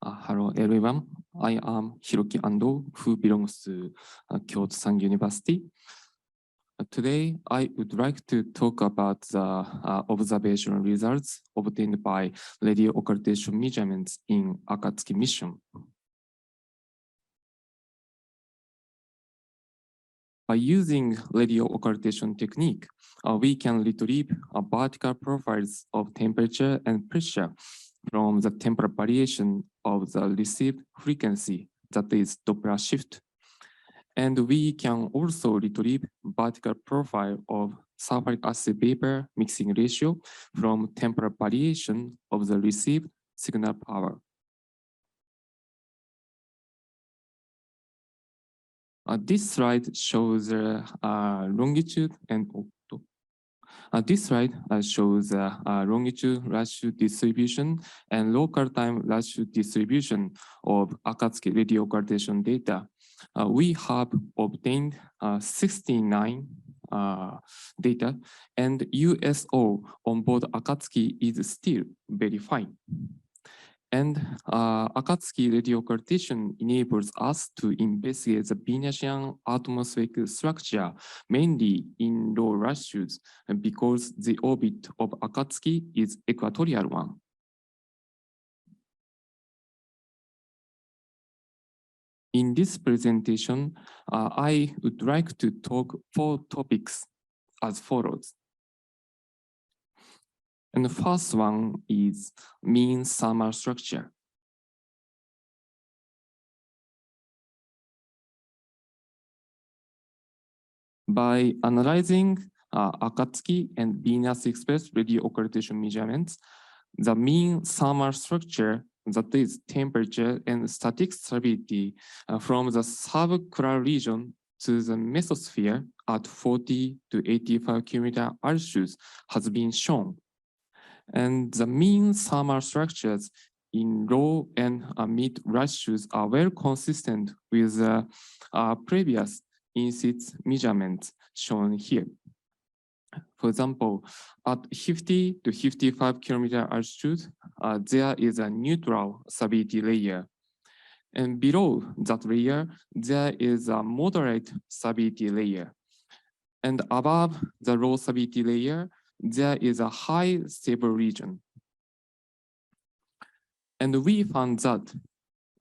Hello everyone, I am Hiroki Ando, who belongs to Kyoto San University. Today, I would like to talk about the observation results obtained by radio occultation measurements in Akatsuki mission. By using radio occultation technique, we can retrieve vertical profiles of temperature and pressure from the temporal variation of the received frequency, that is Doppler shift. And we can also retrieve vertical profile of sulfuric acid vapor mixing ratio from temporal variation of the received signal power. This slide shows longitude and this slide shows longitude latitude distribution and local time latitude distribution of Akatsuki radio occultation data. We have obtained 69 data, and USO on board Akatsuki is still very fine. And Akatsuki radio occultation enables us to investigate the Venusian atmospheric structure, mainly in low latitudes, because the orbit of Akatsuki is equatorial one. In this presentation, I would like to talk 4 topics as follows. And the first one is mean thermal structure. By analyzing Akatsuki and Venus Express radio occultation measurements, the mean thermal structure, that is temperature and static stability from the subcranial region to the mesosphere at 40 to 85 kilometer altitudes has been shown. And the mean thermal structures in low and mid latitudes are well consistent with the previous in-situ measurements shown here. For example, at 50 to 55 kilometer altitude, there is a neutral stability layer. And below that layer, there is a moderate stability layer. And above the low stability layer, there is a high stable region. And we found that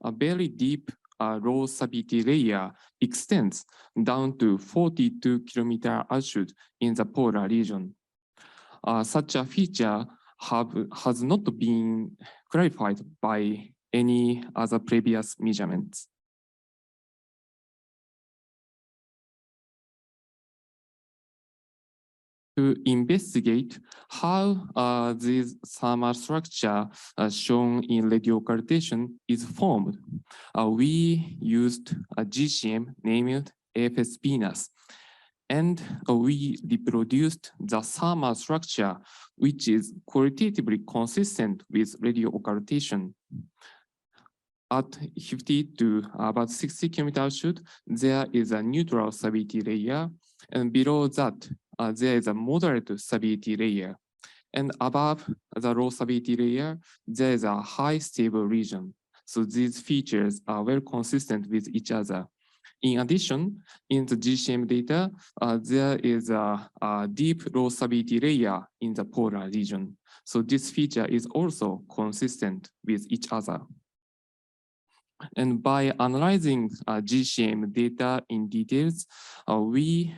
a very deep low stability layer extends down to 42 kilometer altitude in the polar region. Such a feature has not been clarified by any other previous measurements. To investigate how this thermal structure shown in radio occultation is formed, we used a GCM named AFS Venus, and we reproduced the thermal structure, which is qualitatively consistent with radio occultation. At 50 to about 60 kilometer altitude, there is a neutral stability layer, and below that, there is a moderate stability layer. And above the low stability layer, there is a high stable region. So these features are well consistent with each other. In addition, in the GCM data, there is a deep low stability layer in the polar region. So this feature is also consistent with each other. And by analyzing GCM data in details, we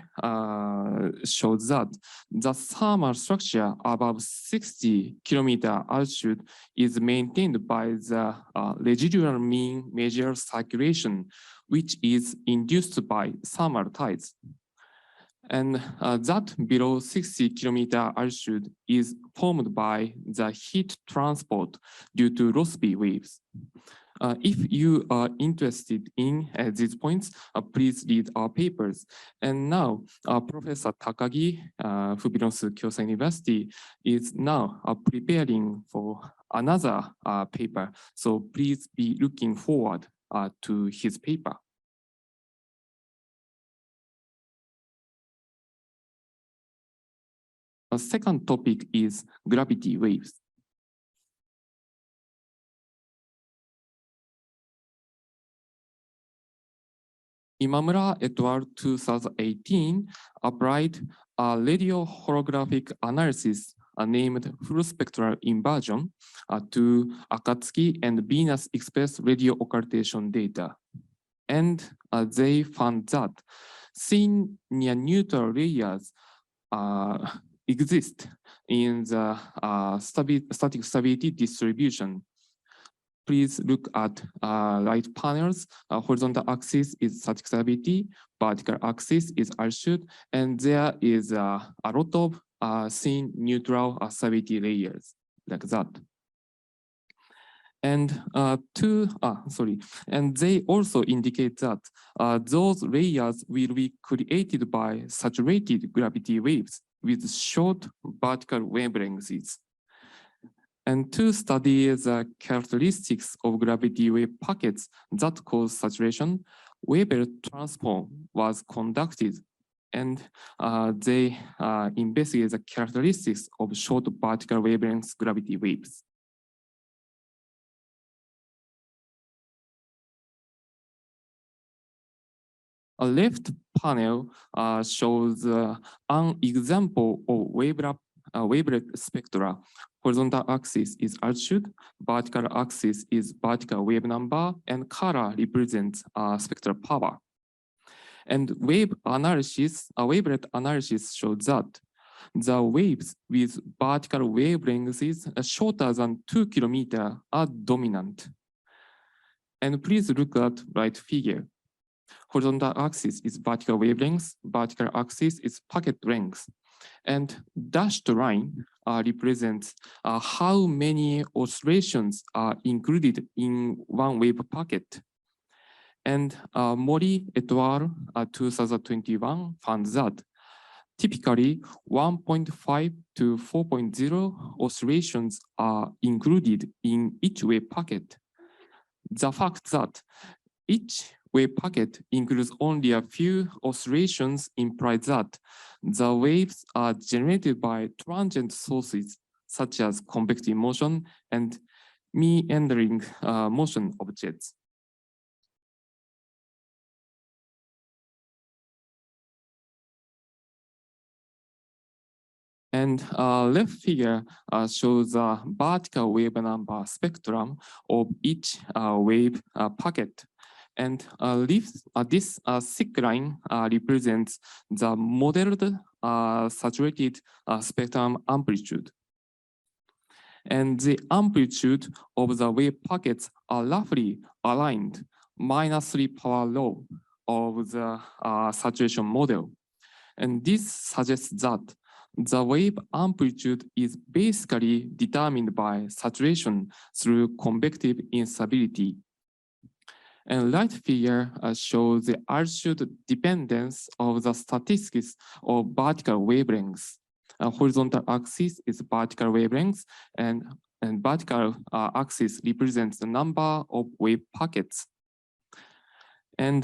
showed that the thermal structure above 60 kilometer altitude is maintained by the residual mean measured circulation, which is induced by thermal tides. And that below 60 kilometer altitude is formed by the heat transport due to Rossby waves. If you are interested in these points, please read our papers. And now, Professor Takagi, who belongs to Kyoto University, is now preparing for another paper. So please be looking forward to his paper. The second topic is gravity waves. Imamura et al. 2018 applied a radio holographic analysis named full spectral inversion to Akatsuki and Venus Express radio occultation data. And they found that thin near-neutral layers exist in the static stability distribution. Please look at right panels. Horizontal axis is static stability, vertical axis is altitude, and there is a lot of thin neutral stability layers like that. And and they also indicate that those layers will be created by saturated gravity waves with short vertical wavelengths. And to study the characteristics of gravity wave packets that cause saturation, Weber transform was conducted, and they investigate the characteristics of short vertical wavelength gravity waves. A left panel shows an example of wavelet spectra. Horizontal axis is altitude, vertical axis is vertical wave number, and color represents spectral power. And wavelet analysis shows that the waves with vertical wavelengths shorter than 2 kilometers are dominant. And please look at right figure. Horizontal axis is vertical wavelength, vertical axis is packet length. And dashed line represents how many oscillations are included in one wave packet. And Mori et al. 2021 found that typically 1.5 to 4.0 oscillations are included in each wave packet. The fact that each wave packet includes only a few oscillations implies that the waves are generated by transient sources such as convective motion and meandering motion of jets. And left figure shows the vertical wave number spectrum of each wave packet. And this thick line represents the modeled saturated spectrum amplitude. And the amplitude of the wave packets are roughly aligned -3 power law of the saturation model. And this suggests that the wave amplitude is basically determined by saturation through convective instability. And right figure shows the altitude dependence of the statistics of vertical wavelengths. Horizontal axis is vertical wavelengths, and vertical axis represents the number of wave packets. And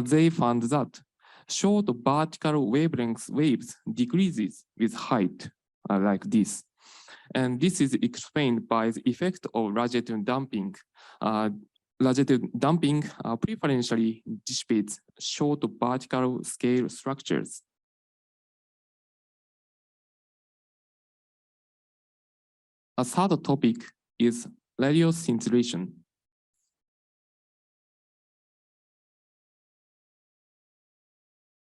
they found that short vertical wavelength waves decreases with height, like this. And this is explained by the effect of radiative damping. Radiative damping preferentially dissipates short vertical scale structures. A third topic is radio scintillation.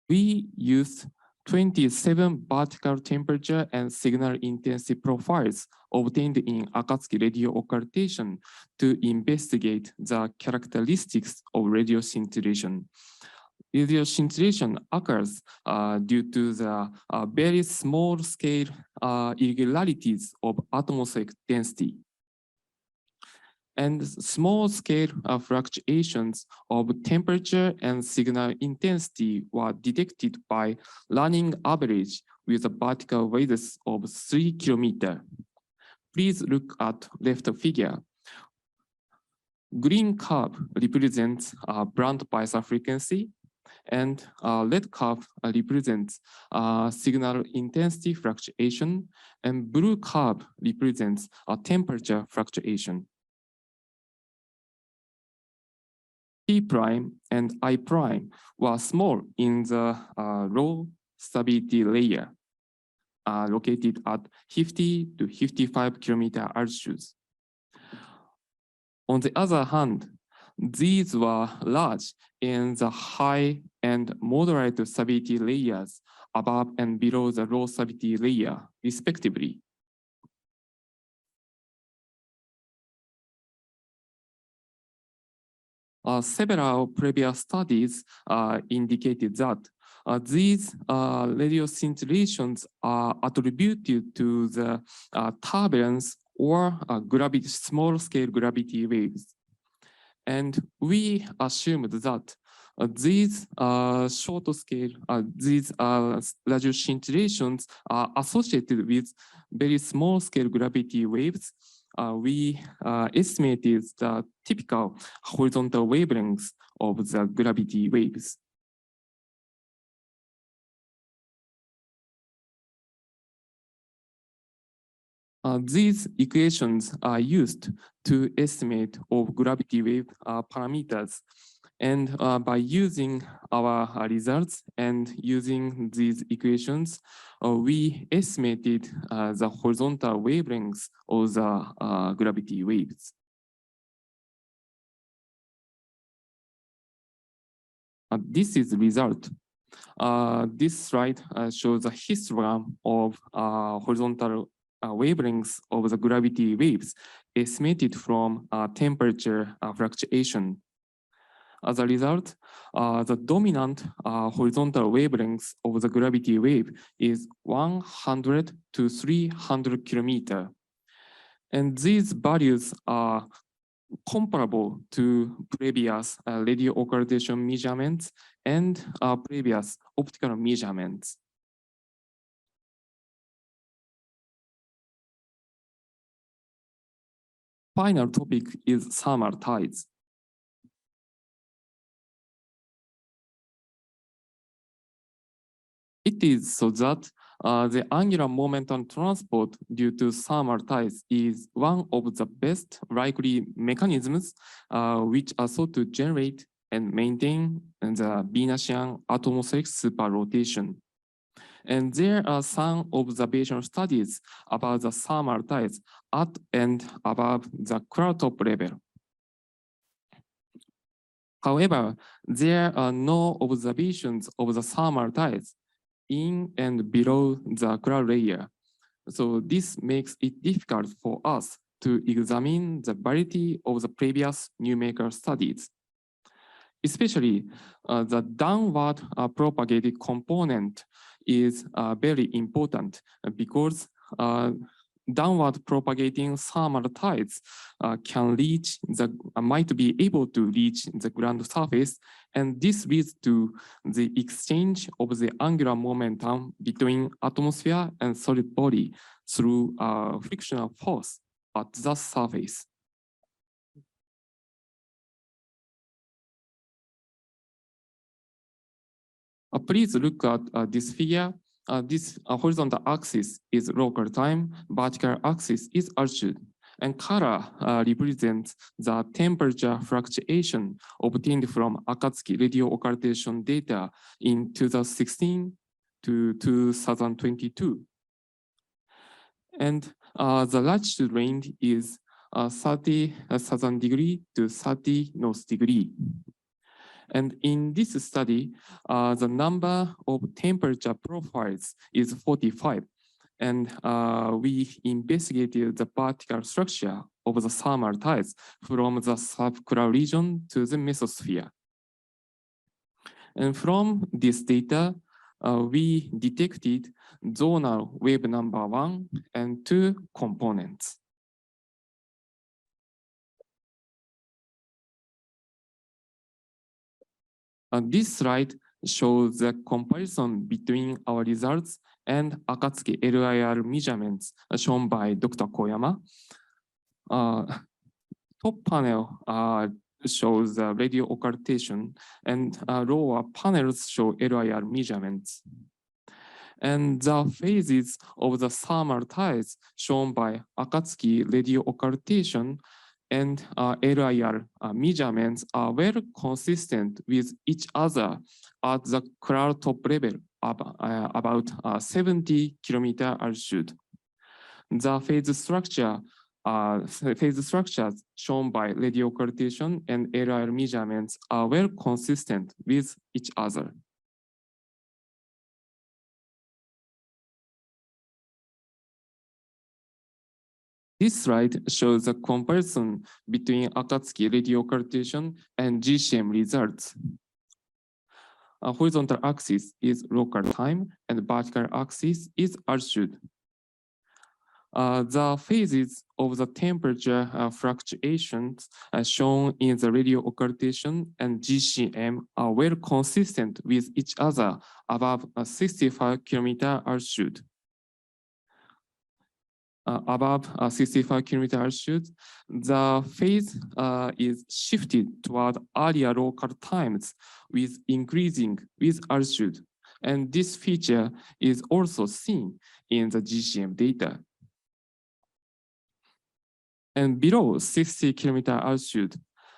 We used 27 vertical temperature and signal intensity profiles obtained in Akatsuki radio occultation to investigate the characteristics of radio scintillation. Radio scintillation occurs due to the very small scale irregularities of atmospheric density. And small scale fluctuations of temperature and signal intensity were detected by running average with a vertical radius of 3 kilometers. Please look at left figure. Green curve represents band bias frequency, and red curve represents signal intensity fluctuation, and blue curve represents temperature fluctuation. P prime and I prime were small in the low stability layer located at 50 to 55 kilometer altitudes. On the other hand, these were large in the high and moderate stability layers above and below the low stability layer, respectively. Several previous studies indicated that these radio scintillations are attributed to the turbulence or small-scale gravity waves. And we assumed that these short-scale, these radio scintillations are associated with very small-scale gravity waves. We estimated the typical horizontal wavelengths of the gravity waves. These equations are used to estimate of gravity wave parameters. And by using our results and using these equations, we estimated the horizontal wavelengths of the gravity waves. This is the result. This slide shows a histogram of horizontal wavelengths of the gravity waves estimated from temperature fluctuation. As a result, the dominant horizontal wavelength of the gravity wave is 100 to 300 kilometer. And these values are comparable to previous radio occultation measurements and previous optical measurements. Final topic is thermal tides. It is so that the angular momentum transport due to thermal tides is one of the best likely mechanisms which are thought to generate and maintain the Venusian atmospheric superrotation. And there are some observational studies about the thermal tides at and above the cloud top level. However, there are no observations of the thermal tides in and below the cloud layer. So this makes it difficult for us to examine the validity of the previous numerical studies. Especially the downward propagated component is very important because downward propagating thermal tides can reach might be able to reach the ground surface, and this leads to the exchange of the angular momentum between atmosphere and solid body through frictional force at the surface. Please look at this figure. This horizontal axis is local time, vertical axis is altitude, and color represents the temperature fluctuation obtained from Akatsuki radio occultation data in 2016 to 2022. And the latitude range is 30 southern degree to 30 north degree. And in this study, the number of temperature profiles is 45. And we investigated the particle structure of the thermal tides from the subcloud region to the mesosphere. And from this data, we detected zonal wave number 1 and 2 components. This slide shows the comparison between our results and Akatsuki LIR measurements shown by Dr. Koyama. Top panel shows radio occultation, and lower panels show LIR measurements. And the phases of the thermal tides shown by Akatsuki radio occultation and LIR measurements are well consistent with each other at the cloud top level about 70 kilometer altitude. The phase structures shown by radio occultation and LIR measurements are well consistent with each other. This slide shows a comparison between Akatsuki radio occultation and GCM results. A horizontal axis is local time and vertical axis is altitude. The phases of the temperature fluctuations shown in the radio occultation and GCM are well consistent with each other above 65 kilometer altitude. Above 65 kilometer altitude, the phase is shifted toward earlier local times with increasing with altitude. And this feature is also seen in the GCM data. And below 60 kilometer altitude,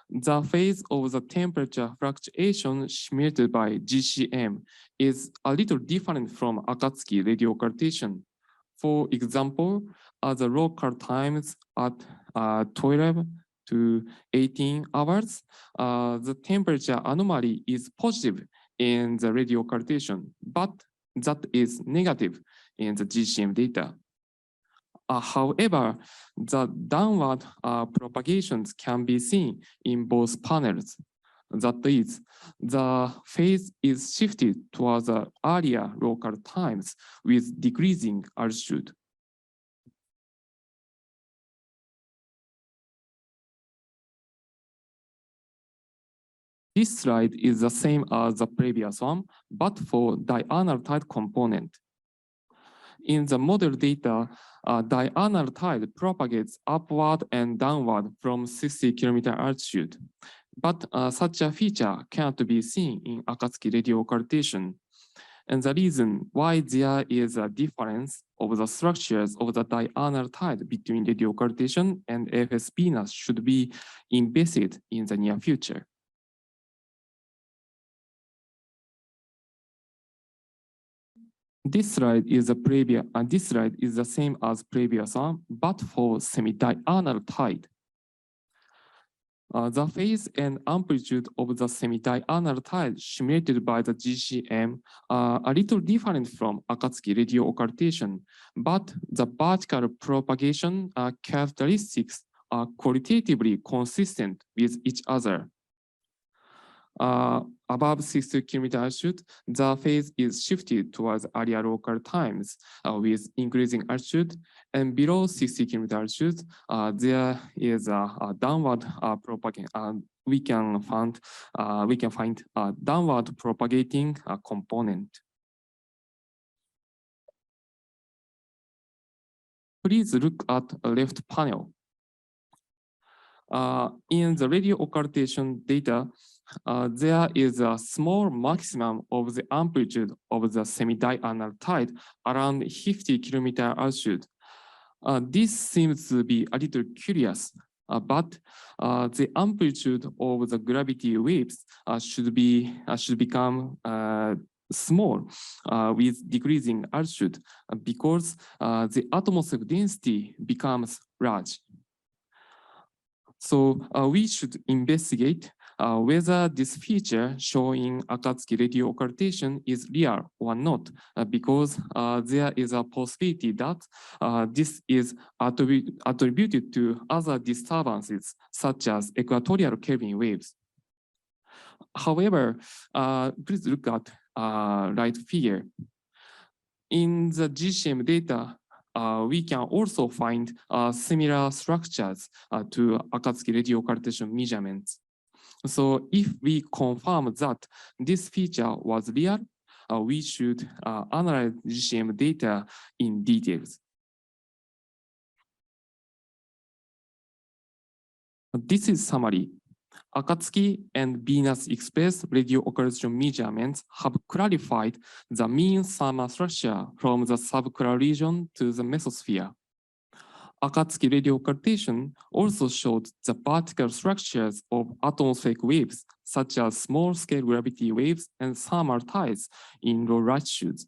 the phase of the temperature fluctuation simulated by GCM is a little different from Akatsuki radio occultation. For example, the local times at 12 to 18 hours, the temperature anomaly is positive in the radio occultation, but that is negative in the GCM data. However, the downward propagations can be seen in both panels. That is, the phase is shifted towards the earlier local times with decreasing altitude. This slide is the same as the previous one, but for diurnal tide component. In the model data, diurnal tide propagates upward and downward from 60 kilometer altitude. But such a feature cannot be seen in Akatsuki radio occultation. And the reason why there is a difference of the structures of the diurnal tide between radio occultation and AFS Venus should be invested in the near future. This slide is the same as previous one, but for semi-diurnal tide. The phase and amplitude of the semi-diurnal tide simulated by the GCM are a little different from Akatsuki radio occultation, but the vertical propagation characteristics are qualitatively consistent with each other. Above 60 kilometer altitude, the phase is shifted towards earlier local times with increasing altitude, and below 60 kilometer altitude, there is a downward propagation. We can find a downward propagating component. Please look at the left panel. In the radio occultation data, there is a small maximum of the amplitude of the semi-diurnal tide around 50 kilometer altitude. This seems to be a little curious, but the amplitude of the gravity waves should become small with decreasing altitude because the atmospheric density becomes large. So we should investigate whether this feature shown in Akatsuki radio occultation is real or not, because there is a possibility that this is attributed to other disturbances, such as equatorial Kelvin waves. However, please look at right figure. In the GCM data, we can also find similar structures to Akatsuki radio occultation measurements. So if we confirm that this feature was real, we should analyze GCM data in details. This is summary. Akatsuki and Venus Express radio occultation measurements have clarified the mean thermal structure from the subcloud region to the mesosphere. Akatsuki radio occultation also showed the particle structures of atmospheric waves, such as small-scale gravity waves and thermal tides in low latitudes.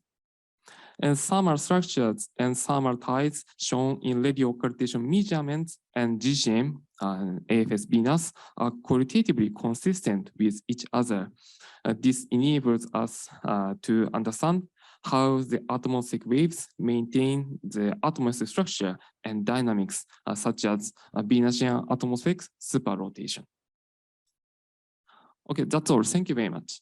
And thermal structures and thermal tides shown in radio occultation measurements and GCM and AFS Venus are qualitatively consistent with each other. This enables us to understand how the atmospheric waves maintain the atmospheric structure and dynamics, such as Venusian atmospheric superrotation. Okay, that's all. Thank you very much.